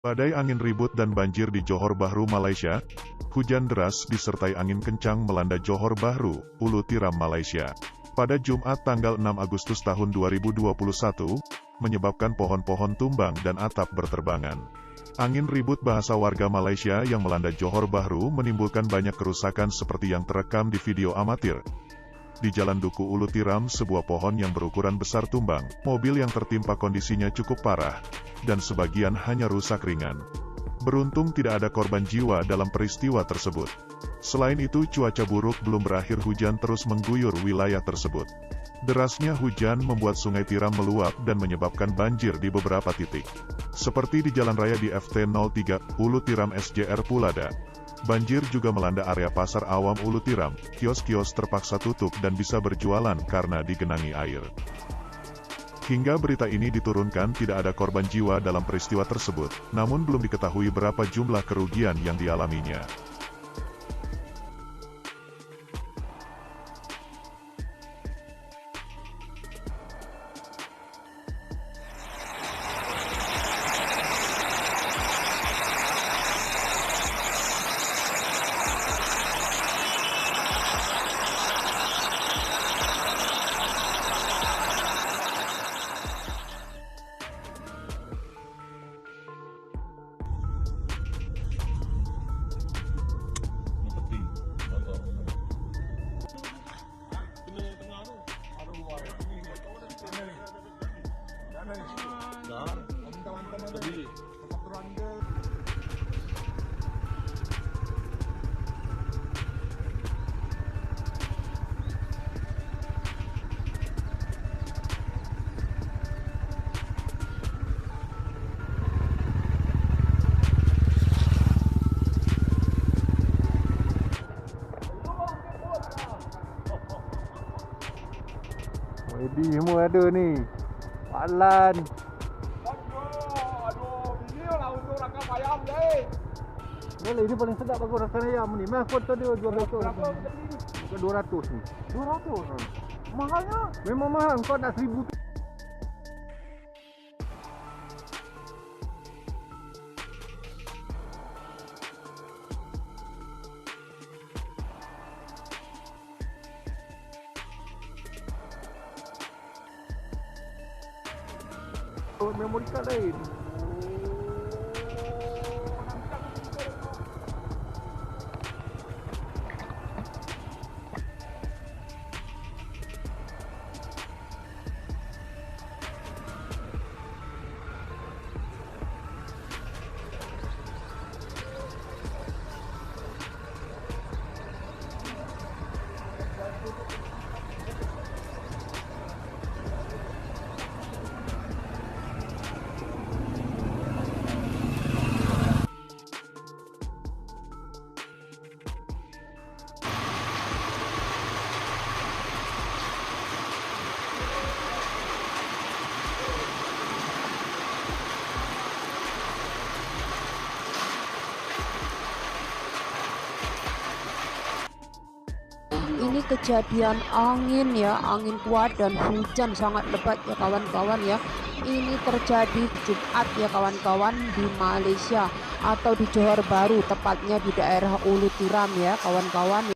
Badai angin ribut dan banjir di Johor Bahru, Malaysia. Hujan deras disertai angin kencang melanda Johor Bahru, Ulu Tiram, Malaysia. Pada Jumat tanggal 6 Agustus tahun 2021, menyebabkan pohon-pohon tumbang dan atap berterbangan. Angin ribut bahasa warga Malaysia yang melanda Johor Bahru menimbulkan banyak kerusakan seperti yang terekam di video amatir. Di Jalan Duku Ulu Tiram, sebuah pohon yang berukuran besar tumbang, mobil yang tertimpa kondisinya cukup parah, dan sebagian hanya rusak ringan. Beruntung tidak ada korban jiwa dalam peristiwa tersebut. Selain itu, cuaca buruk belum berakhir, hujan terus mengguyur wilayah tersebut. Derasnya hujan membuat Sungai Tiram meluap dan menyebabkan banjir di beberapa titik. Seperti di Jalan Raya di FT 03, Ulu Tiram SJR Pulada. Banjir juga melanda area Pasar Awam Ulu Tiram, kios-kios terpaksa tutup dan bisa berjualan karena digenangi air. Hingga berita ini diturunkan tidak ada korban jiwa dalam peristiwa tersebut, namun belum diketahui berapa jumlah kerugian yang dialaminya. Edi semua ada ni. Palan. Aduh, ini lah untuk rakam ayam deh. Ini paling sedap aku rakan ayam ni. Meh aku tadi 200. Berapa tadi ni? Bukan 200 ni. 200. Mahalnya. Memang mahal, kau nak 1000 tu. Memori card lain. Ini kejadian angin ya, angin kuat dan hujan sangat lebat ya kawan-kawan ya. Ini terjadi Jumat ya kawan-kawan di Malaysia atau di Johor Bahru, tepatnya di daerah Ulu Tiram ya kawan-kawan.